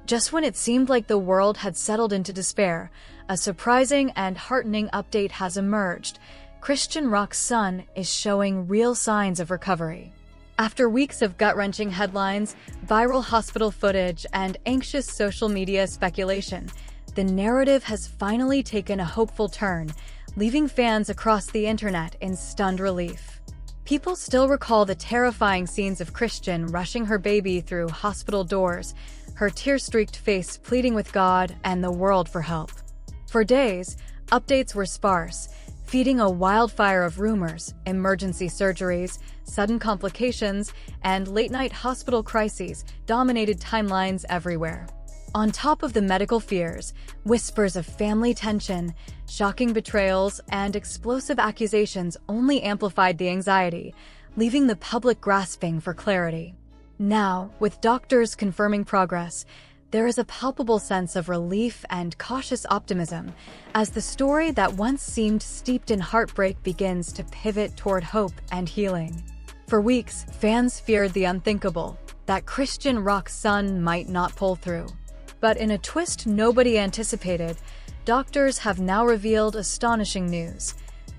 Just when it seemed like the world had settled into despair, a surprising and heartening update has emerged. Chrisean Rock's son is showing real signs of recovery. After weeks of gut-wrenching headlines, viral hospital footage, and anxious social media speculation, the narrative has finally taken a hopeful turn, leaving fans across the internet in stunned relief. People still recall the terrifying scenes of Chrisean rushing her baby through hospital doors, her tear-streaked face pleading with God and the world for help. For days, updates were sparse, feeding a wildfire of rumors, emergency surgeries, sudden complications, and late-night hospital crises dominated timelines everywhere. On top of the medical fears, whispers of family tension, shocking betrayals, and explosive accusations only amplified the anxiety, leaving the public grasping for clarity. Now, with doctors confirming progress, there is a palpable sense of relief and cautious optimism as the story that once seemed steeped in heartbreak begins to pivot toward hope and healing. For weeks, fans feared the unthinkable, that Chrisean Rock's son might not pull through. But in a twist nobody anticipated, doctors have now revealed astonishing news.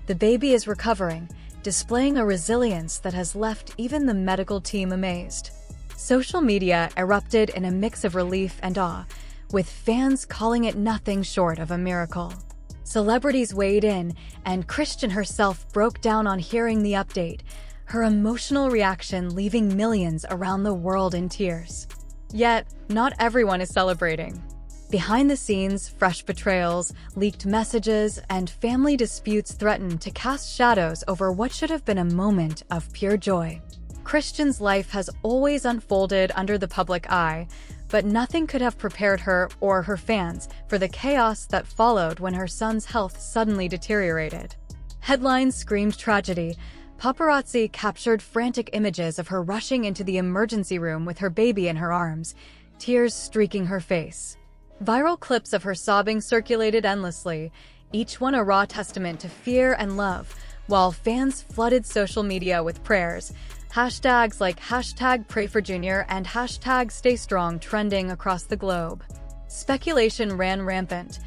The baby is recovering, displaying a resilience that has left even the medical team amazed. Social media erupted in a mix of relief and awe, with fans calling it nothing short of a miracle. Celebrities weighed in, and Chrisean herself broke down on hearing the update, her emotional reaction leaving millions around the world in tears. Yet, not everyone is celebrating. Behind the scenes, fresh betrayals, leaked messages, and family disputes threaten to cast shadows over what should have been a moment of pure joy. Chrisean's life has always unfolded under the public eye, but nothing could have prepared her or her fans for the chaos that followed when her son's health suddenly deteriorated. Headlines screamed tragedy. Paparazzi captured frantic images of her rushing into the emergency room with her baby in her arms, tears streaking her face. Viral clips of her sobbing circulated endlessly, each one a raw testament to fear and love, while fans flooded social media with prayers. Hashtags like #PrayForJunior and #StayStrong trending across the globe. Speculation ran rampant.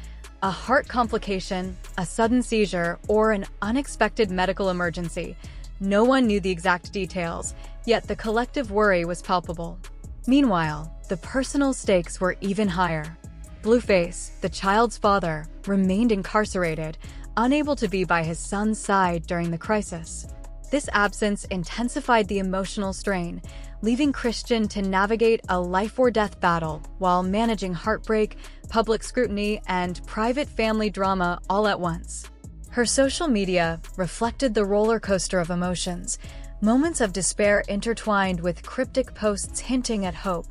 A heart complication, a sudden seizure, or an unexpected medical emergency. No one knew the exact details, yet the collective worry was palpable. Meanwhile, the personal stakes were even higher. Blueface, the child's father, remained incarcerated, unable to be by his son's side during the crisis. This absence intensified the emotional strain, leaving Chrisean to navigate a life-or-death battle while managing heartbreak, public scrutiny, and private family drama all at once. Her social media reflected the roller coaster of emotions, moments of despair intertwined with cryptic posts hinting at hope,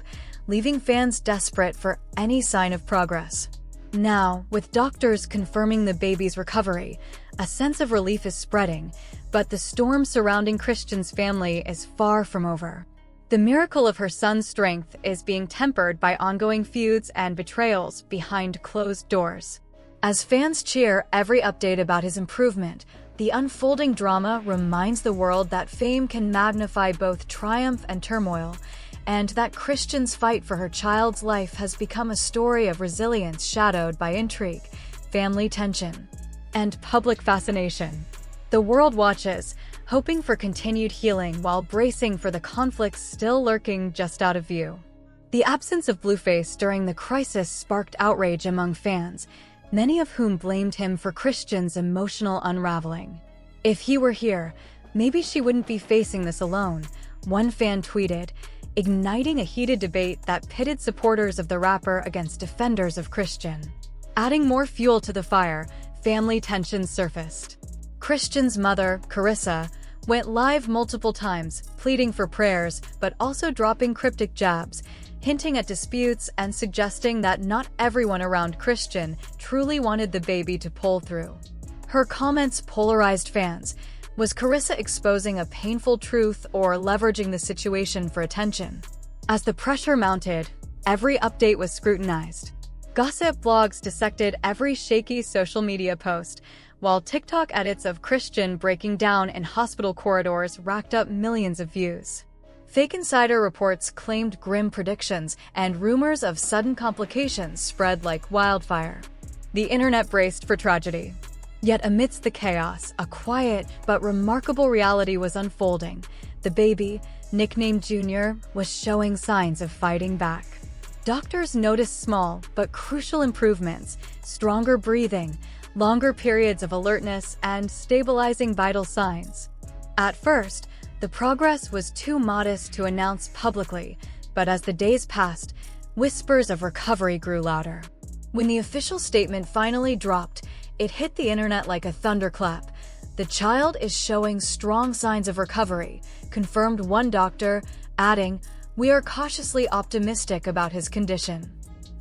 leaving fans desperate for any sign of progress. Now, with doctors confirming the baby's recovery, a sense of relief is spreading, but the storm surrounding Chrisean's family is far from over. The miracle of her son's strength is being tempered by ongoing feuds and betrayals behind closed doors. As fans cheer every update about his improvement, the unfolding drama reminds the world that fame can magnify both triumph and turmoil, and that Chrisean's fight for her child's life has become a story of resilience shadowed by intrigue, family tension, and public fascination. The world watches, hoping for continued healing while bracing for the conflicts still lurking just out of view. The absence of Blueface during the crisis sparked outrage among fans, many of whom blamed him for Chrisean's emotional unraveling. "If he were here, maybe she wouldn't be facing this alone," one fan tweeted, igniting a heated debate that pitted supporters of the rapper against defenders of Chrisean. Adding more fuel to the fire, family tensions surfaced. Chrisean's mother, Carissa, went live multiple times, pleading for prayers, but also dropping cryptic jabs, hinting at disputes and suggesting that not everyone around Chrisean truly wanted the baby to pull through. Her comments polarized fans. Was Carissa exposing a painful truth or leveraging the situation for attention? As the pressure mounted, every update was scrutinized. Gossip blogs dissected every shaky social media post, while TikTok edits of Chrisean breaking down in hospital corridors racked up millions of views. Fake insider reports claimed grim predictions, and rumors of sudden complications spread like wildfire. The internet braced for tragedy. Yet amidst the chaos, a quiet but remarkable reality was unfolding. The baby, nicknamed Junior, was showing signs of fighting back. Doctors noticed small but crucial improvements: stronger breathing, longer periods of alertness, and stabilizing vital signs. At first, the progress was too modest to announce publicly, but as the days passed, whispers of recovery grew louder. When the official statement finally dropped, it hit the internet like a thunderclap. "The child is showing strong signs of recovery," confirmed one doctor, adding, "We are cautiously optimistic about his condition."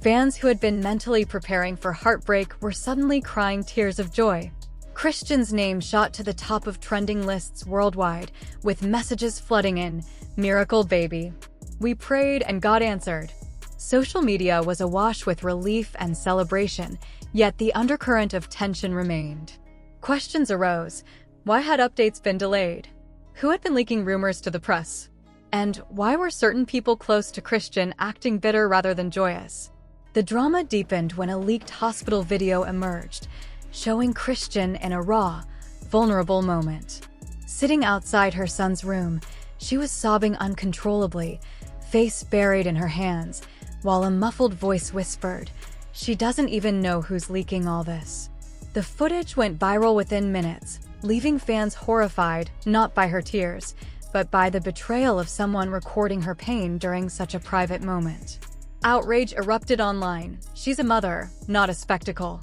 Fans who had been mentally preparing for heartbreak were suddenly crying tears of joy. Christian's name shot to the top of trending lists worldwide, with messages flooding in, "Miracle baby. We prayed and God answered." Social media was awash with relief and celebration, yet the undercurrent of tension remained. Questions arose. Why had updates been delayed? Who had been leaking rumors to the press? And why were certain people close to Christian acting bitter rather than joyous? The drama deepened when a leaked hospital video emerged, showing Christian in a raw, vulnerable moment. Sitting outside her son's room, she was sobbing uncontrollably, face buried in her hands, while a muffled voice whispered, "She doesn't even know who's leaking all this." The footage went viral within minutes, leaving fans horrified not by her tears, but by the betrayal of someone recording her pain during such a private moment. Outrage erupted online. "She's a mother, not a spectacle.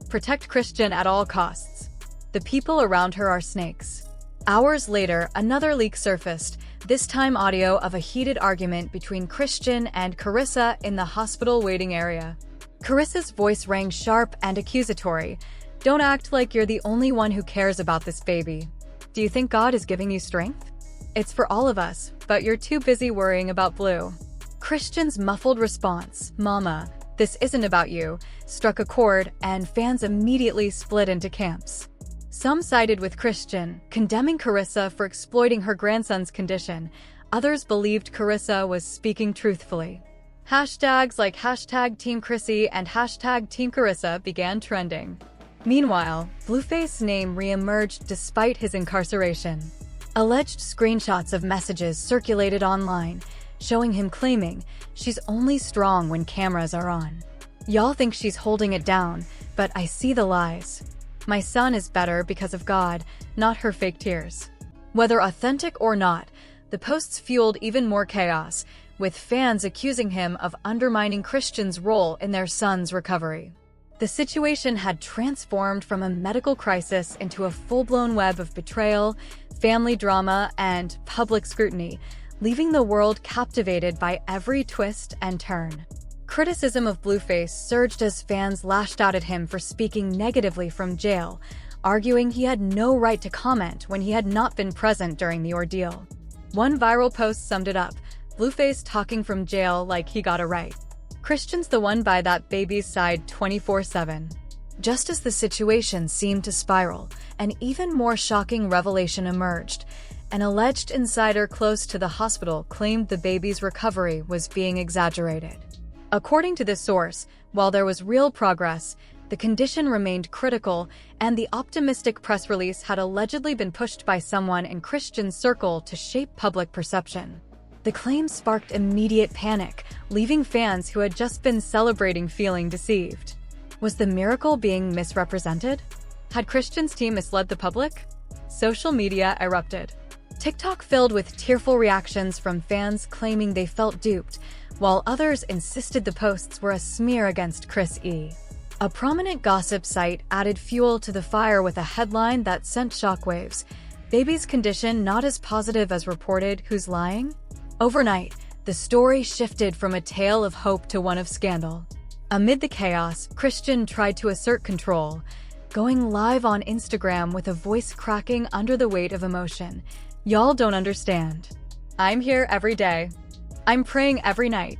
Protect Christian at all costs. The people around her are snakes." Hours later, another leak surfaced, this time audio of a heated argument between Christian and Carissa in the hospital waiting area. Carissa's voice rang sharp and accusatory. "Don't act like you're the only one who cares about this baby. Do you think God is giving you strength? It's for all of us, but you're too busy worrying about Blue." Christian's muffled response, "Mama, this isn't about you," struck a chord, and fans immediately split into camps. Some sided with Christian, condemning Carissa for exploiting her grandson's condition. Others believed Carissa was speaking truthfully. Hashtags like #TeamChrissy and #TeamCarissa began trending. Meanwhile, Blueface's name re-emerged despite his incarceration. Alleged screenshots of messages circulated online, showing him claiming, "She's only strong when cameras are on. Y'all think she's holding it down, but I see the lies. My son is better because of God, not her fake tears." Whether authentic or not, the posts fueled even more chaos, with fans accusing him of undermining Christian's role in their son's recovery. The situation had transformed from a medical crisis into a full-blown web of betrayal, family drama, and public scrutiny, leaving the world captivated by every twist and turn. Criticism of Blueface surged as fans lashed out at him for speaking negatively from jail, arguing he had no right to comment when he had not been present during the ordeal. One viral post summed it up, "Blueface talking from jail like he got a right. Christian's the one by that baby's side 24/7. Just as the situation seemed to spiral, an even more shocking revelation emerged. An alleged insider close to the hospital claimed the baby's recovery was being exaggerated. According to this source, while there was real progress, the condition remained critical, and the optimistic press release had allegedly been pushed by someone in Christian's circle to shape public perception. The claim sparked immediate panic, leaving fans who had just been celebrating feeling deceived. Was the miracle being misrepresented? Had Christian's team misled the public? Social media erupted. TikTok filled with tearful reactions from fans claiming they felt duped, while others insisted the posts were a smear against Chris E. A prominent gossip site added fuel to the fire with a headline that sent shockwaves. "Baby's condition not as positive as reported, who's lying?" Overnight, the story shifted from a tale of hope to one of scandal. Amid the chaos, Christian tried to assert control, going live on Instagram with a voice cracking under the weight of emotion. "Y'all don't understand. I'm here every day. I'm praying every night.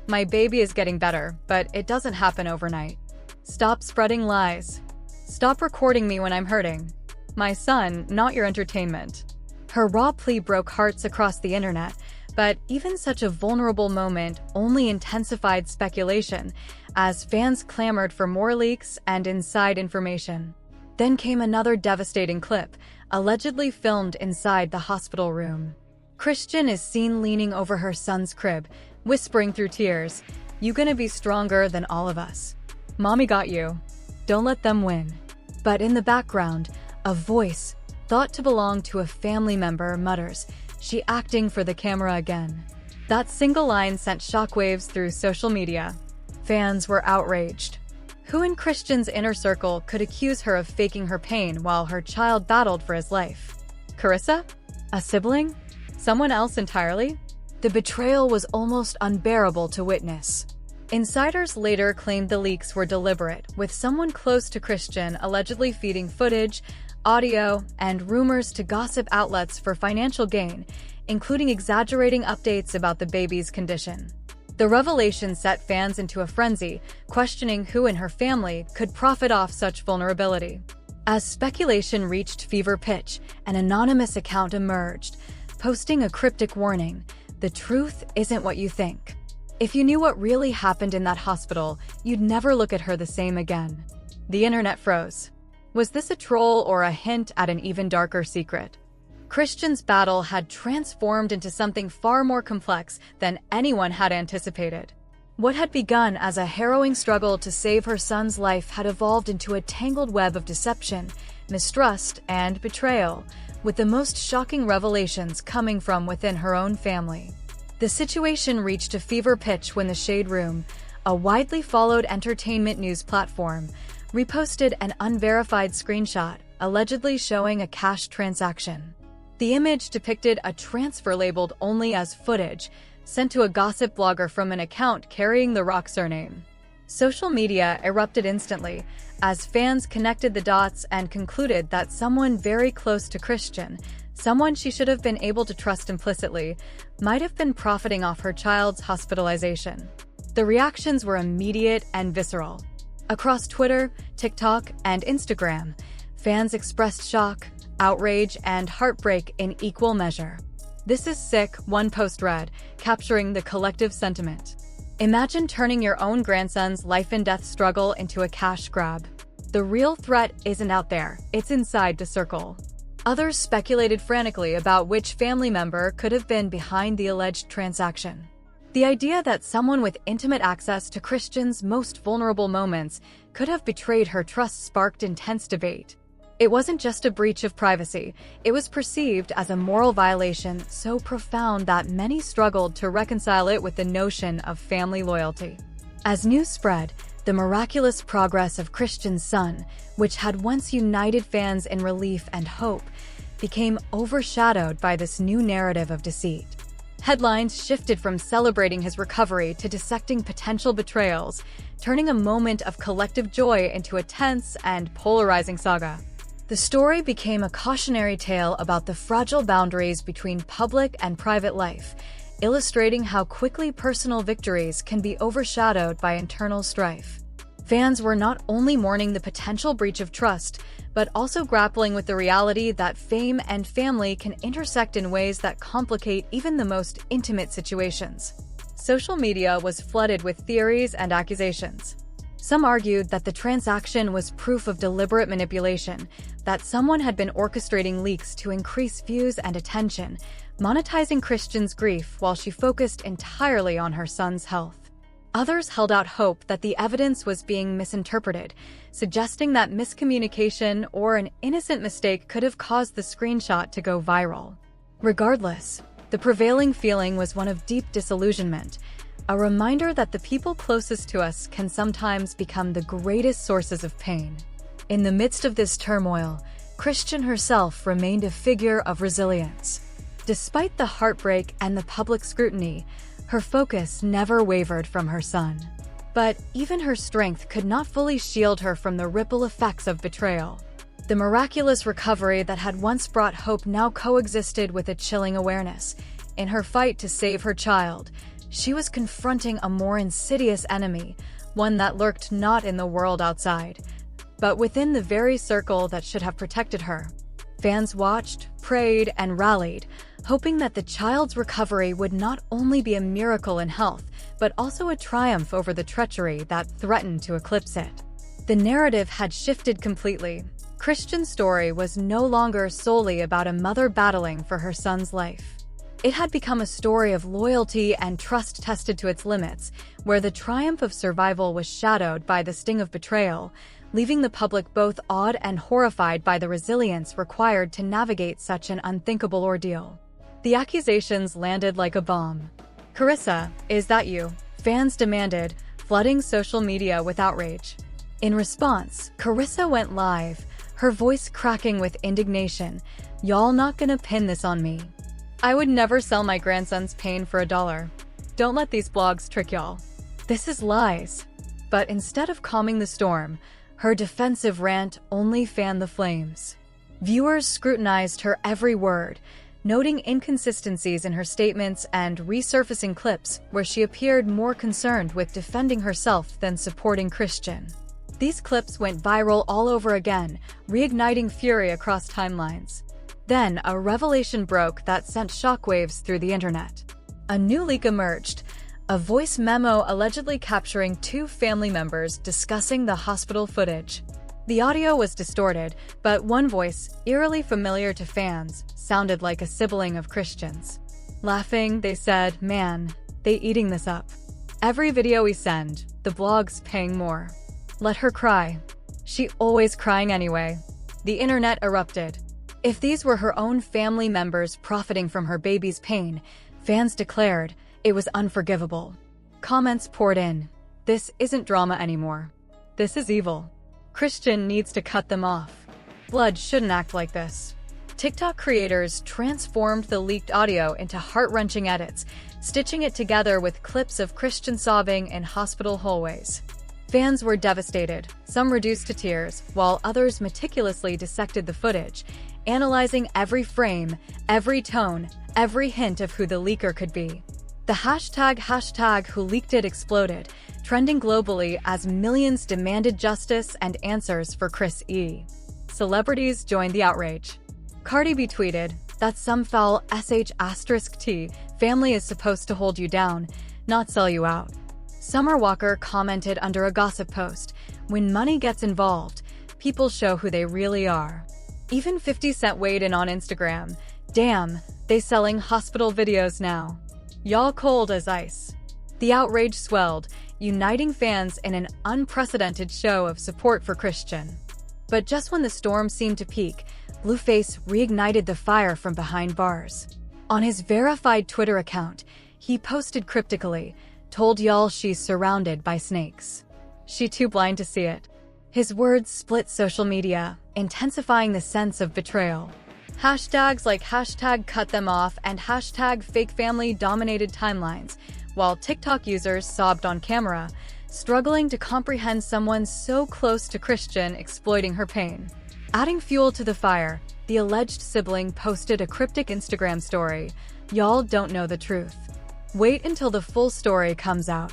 My baby is getting better, but it doesn't happen overnight. Stop spreading lies. Stop recording me when I'm hurting. My son, not your entertainment." Her raw plea broke hearts across the internet, But even such a vulnerable moment only intensified speculation as fans clamored for more leaks and inside information. Then came another devastating clip, allegedly filmed inside the hospital room. Chrisean is seen leaning over her son's crib, whispering through tears, "You gonna be stronger than all of us. Mommy got you. Don't let them win." But in the background, a voice, thought to belong to a family member, mutters, "She acting for the camera again." That single line sent shockwaves through social media. Fans were outraged. Who in Chrisean's inner circle could accuse her of faking her pain while her child battled for his life? Carissa? A sibling? Someone else entirely? The betrayal was almost unbearable to witness. Insiders later claimed the leaks were deliberate, with someone close to Chrisean allegedly feeding footage, audio, and rumors to gossip outlets for financial gain, including exaggerating updates about the baby's condition. The revelation set fans into a frenzy, questioning who in her family could profit off such vulnerability. As speculation reached fever pitch, an anonymous account emerged, posting a cryptic warning, "The truth isn't what you think. If you knew what really happened in that hospital, you'd never look at her the same again." The internet froze. Was this a troll or a hint at an even darker secret? Chrisean's battle had transformed into something far more complex than anyone had anticipated. What had begun as a harrowing struggle to save her son's life had evolved into a tangled web of deception, mistrust, and betrayal, with the most shocking revelations coming from within her own family. The situation reached a fever pitch when the Shade Room, a widely followed entertainment news platform, reposted an unverified screenshot allegedly showing a cash transaction. The image depicted a transfer labeled only as footage, sent to a gossip blogger from an account carrying the Rock surname. Social media erupted instantly, as fans connected the dots and concluded that someone very close to Chrisean, someone she should have been able to trust implicitly, might have been profiting off her child's hospitalization. The reactions were immediate and visceral. Across Twitter, TikTok, and Instagram, fans expressed shock, outrage, and heartbreak in equal measure. "This is sick," one post read, capturing the collective sentiment. "Imagine turning your own grandson's life-and-death struggle into a cash grab. The real threat isn't out there, it's inside the circle." Others speculated frantically about which family member could have been behind the alleged transaction. The idea that someone with intimate access to Chrisean's most vulnerable moments could have betrayed her trust sparked intense debate. It wasn't just a breach of privacy, it was perceived as a moral violation so profound that many struggled to reconcile it with the notion of family loyalty. As news spread, the miraculous progress of Chrisean's son, which had once united fans in relief and hope, became overshadowed by this new narrative of deceit. Headlines shifted from celebrating his recovery to dissecting potential betrayals, turning a moment of collective joy into a tense and polarizing saga. The story became a cautionary tale about the fragile boundaries between public and private life, illustrating how quickly personal victories can be overshadowed by internal strife. Fans were not only mourning the potential breach of trust, but also grappling with the reality that fame and family can intersect in ways that complicate even the most intimate situations. Social media was flooded with theories and accusations. Some argued that the transaction was proof of deliberate manipulation, that someone had been orchestrating leaks to increase views and attention, monetizing Chrisean's grief while she focused entirely on her son's health. Others held out hope that the evidence was being misinterpreted, suggesting that miscommunication or an innocent mistake could have caused the screenshot to go viral. Regardless, the prevailing feeling was one of deep disillusionment, a reminder that the people closest to us can sometimes become the greatest sources of pain. In the midst of this turmoil, Chrisean herself remained a figure of resilience. Despite the heartbreak and the public scrutiny, her focus never wavered from her son. But even her strength could not fully shield her from the ripple effects of betrayal. The miraculous recovery that had once brought hope now coexisted with a chilling awareness. In her fight to save her child, she was confronting a more insidious enemy, one that lurked not in the world outside, but within the very circle that should have protected her. Fans watched, prayed, and rallied, hoping that the child's recovery would not only be a miracle in health, but also a triumph over the treachery that threatened to eclipse it. The narrative had shifted completely. Christian's story was no longer solely about a mother battling for her son's life. It had become a story of loyalty and trust tested to its limits, where the triumph of survival was shadowed by the sting of betrayal, leaving the public both awed and horrified by the resilience required to navigate such an unthinkable ordeal. The accusations landed like a bomb. "Carissa, is that you?" fans demanded, flooding social media with outrage. In response, Carissa went live, her voice cracking with indignation. "Y'all not gonna pin this on me. I would never sell my grandson's pain for $1. Don't let these blogs trick y'all. This is lies." But instead of calming the storm, her defensive rant only fanned the flames. Viewers scrutinized her every word, noting inconsistencies in her statements and resurfacing clips where she appeared more concerned with defending herself than supporting Christian. These clips went viral all over again, reigniting fury across timelines. Then, a revelation broke that sent shockwaves through the internet. A new leak emerged, a voice memo allegedly capturing two family members discussing the hospital footage. The audio was distorted, but one voice, eerily familiar to fans, sounded like a sibling of Christian's. Laughing, they said, "Man, they eating this up. Every video we send, the blog's paying more. Let her cry. She always crying anyway." The internet erupted. If these were her own family members profiting from her baby's pain, fans declared it was unforgivable. Comments poured in. "This isn't drama anymore. This is evil. Christian needs to cut them off. Blood shouldn't act like this." TikTok creators transformed the leaked audio into heart-wrenching edits, stitching it together with clips of Christian sobbing in hospital hallways. Fans were devastated, some reduced to tears, while others meticulously dissected the footage, analyzing every frame, every tone, every hint of who the leaker could be. The hashtag who leaked it exploded, trending globally as millions demanded justice and answers for Chris E. Celebrities joined the outrage. Cardi B tweeted, "That's some foul sh*t. Family is supposed to hold you down, not sell you out." Summer Walker commented under a gossip post, "When money gets involved, people show who they really are." Even 50 Cent weighed in on Instagram. "Damn, they selling hospital videos now. Y'all cold as ice." The outrage swelled, uniting fans in an unprecedented show of support for Christian. But just when the storm seemed to peak, Blueface reignited the fire from behind bars. On his verified Twitter account, he posted cryptically, "Told y'all she's surrounded by snakes. She too blind to see it." His words split social media, intensifying the sense of betrayal. Hashtags like #CutThemOff and #FakeFamily dominated timelines, while TikTok users sobbed on camera, struggling to comprehend someone so close to Christian exploiting her pain. Adding fuel to the fire, the alleged sibling posted a cryptic Instagram story, "Y'all don't know the truth. Wait until the full story comes out.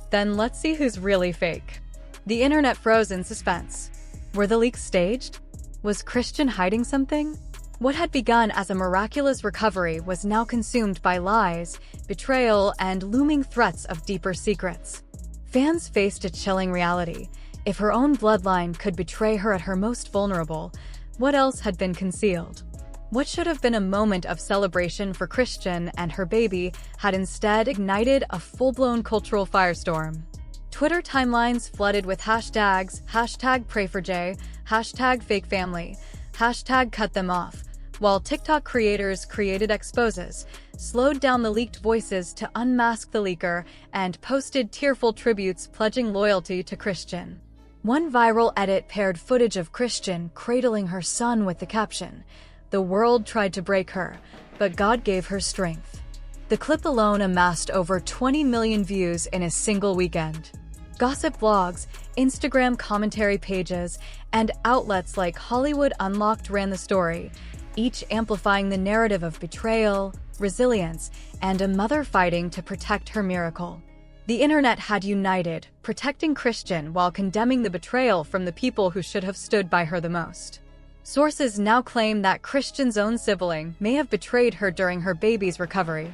Then let's see who's really fake." The internet froze in suspense. Were the leaks staged? Was Christian hiding something? What had begun as a miraculous recovery was now consumed by lies, betrayal, and looming threats of deeper secrets. Fans faced a chilling reality. If her own bloodline could betray her at her most vulnerable, what else had been concealed? What should have been a moment of celebration for Christian and her baby had instead ignited a full-blown cultural firestorm. Twitter timelines flooded with hashtags, #PrayForJ, #FakeFamily, #CutThemOff, while TikTok creators created exposes, slowed down the leaked voices to unmask the leaker, and posted tearful tributes pledging loyalty to Christian. One viral edit paired footage of Christian cradling her son with the caption, "The world tried to break her, but God gave her strength." The clip alone amassed over 20 million views in a single weekend. Gossip blogs, Instagram commentary pages, and outlets like Hollywood Unlocked ran the story, each amplifying the narrative of betrayal, resilience, and a mother fighting to protect her miracle. The internet had united, protecting Christian while condemning the betrayal from the people who should have stood by her the most. Sources now claim that Christian's own sibling may have betrayed her during her baby's recovery.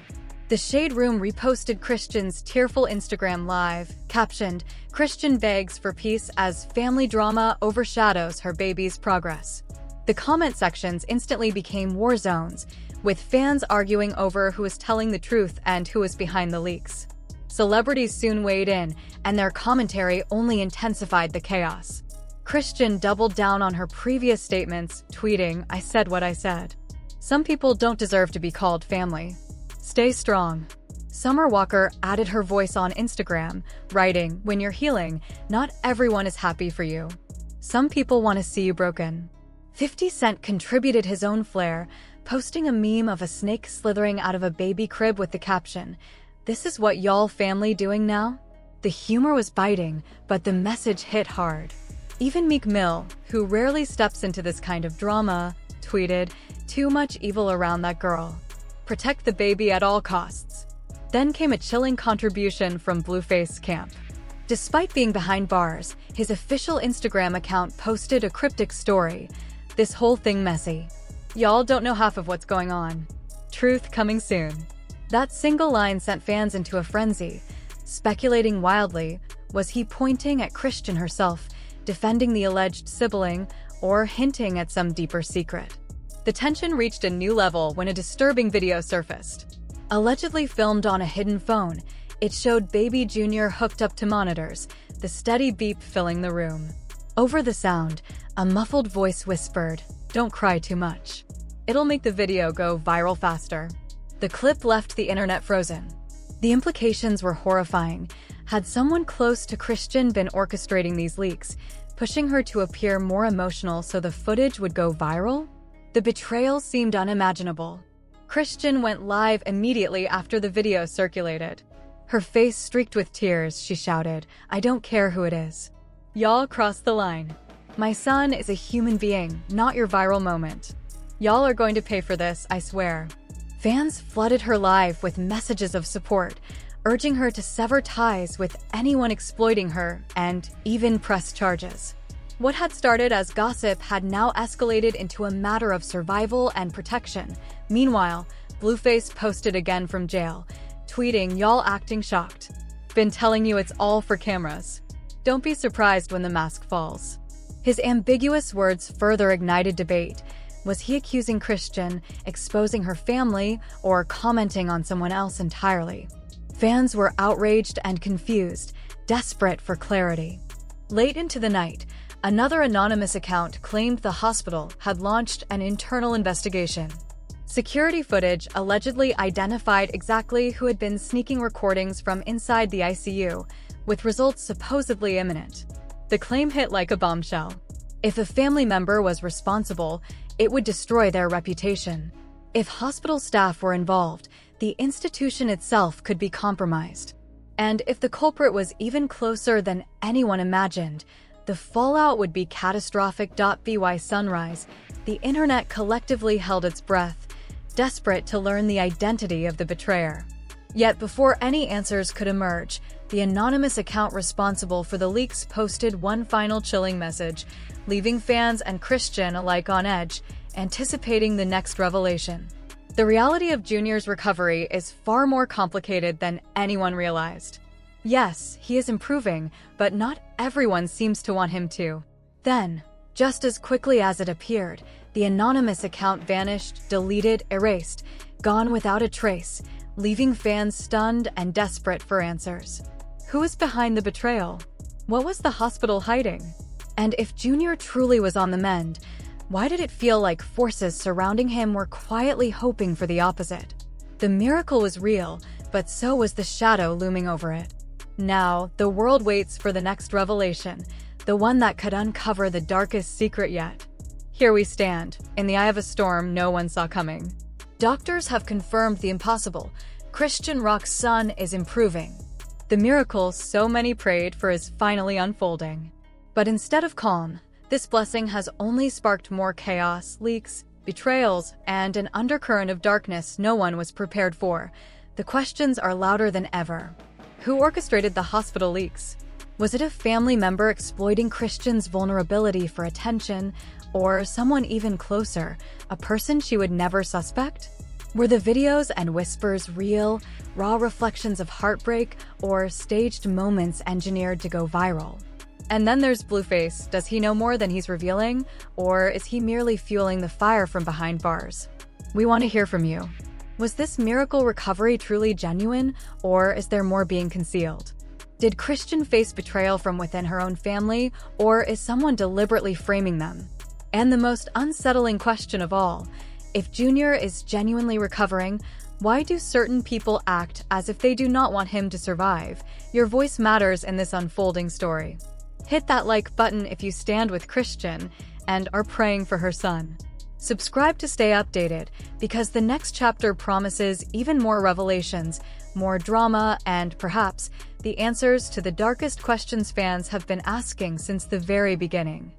The Shade Room reposted Christian's tearful Instagram live, captioned, "Christian begs for peace as family drama overshadows her baby's progress." The comment sections instantly became war zones, with fans arguing over who was telling the truth and who was behind the leaks. Celebrities soon weighed in, and their commentary only intensified the chaos. Chrisean doubled down on her previous statements, tweeting, "I said what I said. Some people don't deserve to be called family. Stay strong." Summer Walker added her voice on Instagram, writing, "When you're healing, not everyone is happy for you. Some people want to see you broken." 50 Cent contributed his own flair, posting a meme of a snake slithering out of a baby crib with the caption, "This is what y'all family doing now?" The humor was biting, but the message hit hard. Even Meek Mill, who rarely steps into this kind of drama, tweeted, "Too much evil around that girl. Protect the baby at all costs." Then came a chilling contribution from Blueface camp. Despite being behind bars, his official Instagram account posted a cryptic story. "This whole thing messy. Y'all don't know half of what's going on. Truth coming soon." That single line sent fans into a frenzy, speculating wildly, was he pointing at Chrisean herself, defending the alleged sibling, or hinting at some deeper secret? The tension reached a new level when a disturbing video surfaced. Allegedly filmed on a hidden phone, it showed baby Junior hooked up to monitors, the steady beep filling the room. Over the sound, a muffled voice whispered, "Don't cry too much. It'll make the video go viral faster." The clip left the internet frozen. The implications were horrifying. Had someone close to Chrisean been orchestrating these leaks, pushing her to appear more emotional so the footage would go viral? The betrayal seemed unimaginable. Chrisean went live immediately after the video circulated. Her face streaked with tears, she shouted, "I don't care who it is. Y'all crossed the line. My son is a human being, not your viral moment. Y'all are going to pay for this, I swear." Fans flooded her live with messages of support, urging her to sever ties with anyone exploiting her and even press charges. What had started as gossip had now escalated into a matter of survival and protection. Meanwhile, Blueface posted again from jail, tweeting, "Y'all acting shocked. Been telling you it's all for cameras. Don't be surprised when the mask falls." His ambiguous words further ignited debate. Was he accusing Chrisean, exposing her family, or commenting on someone else entirely? Fans were outraged and confused, desperate for clarity. Late into the night, another anonymous account claimed the hospital had launched an internal investigation. Security footage allegedly identified exactly who had been sneaking recordings from inside the ICU, with results supposedly imminent. The claim hit like a bombshell. If a family member was responsible, it would destroy their reputation. If hospital staff were involved, the institution itself could be compromised. And if the culprit was even closer than anyone imagined, the fallout would be catastrophic. By sunrise, the internet collectively held its breath, desperate to learn the identity of the betrayer. Yet before any answers could emerge, the anonymous account responsible for the leaks posted one final chilling message, leaving fans and Chrisean alike on edge, anticipating the next revelation. The reality of Junior's recovery is far more complicated than anyone realized. Yes, he is improving, but not everyone seems to want him to. Then, just as quickly as it appeared, the anonymous account vanished, deleted, erased, gone without a trace, leaving fans stunned and desperate for answers. Who is behind the betrayal? What was the hospital hiding? And if Junior truly was on the mend, why did it feel like forces surrounding him were quietly hoping for the opposite? The miracle was real, but so was the shadow looming over it. Now, the world waits for the next revelation, the one that could uncover the darkest secret yet. Here we stand, in the eye of a storm no one saw coming. Doctors have confirmed the impossible. Chrisean Rock's son is improving. The miracle so many prayed for is finally unfolding. But instead of calm, this blessing has only sparked more chaos, leaks, betrayals, and an undercurrent of darkness no one was prepared for. The questions are louder than ever. Who orchestrated the hospital leaks? Was it a family member exploiting Chrisean's vulnerability for attention, Or someone even closer, a person she would never suspect? Were the videos and whispers real, raw reflections of heartbreak, or staged moments engineered to go viral? And then there's Blueface. Does he know more than he's revealing? Or is he merely fueling the fire from behind bars? We want to hear from you. Was this miracle recovery truly genuine, or is there more being concealed? Did Christian face betrayal from within her own family, or is someone deliberately framing them? And the most unsettling question of all, if Junior is genuinely recovering, why do certain people act as if they do not want him to survive? Your voice matters in this unfolding story. Hit that like button if you stand with Christian and are praying for her son. Subscribe to stay updated, because the next chapter promises even more revelations, more drama, and perhaps the answers to the darkest questions fans have been asking since the very beginning.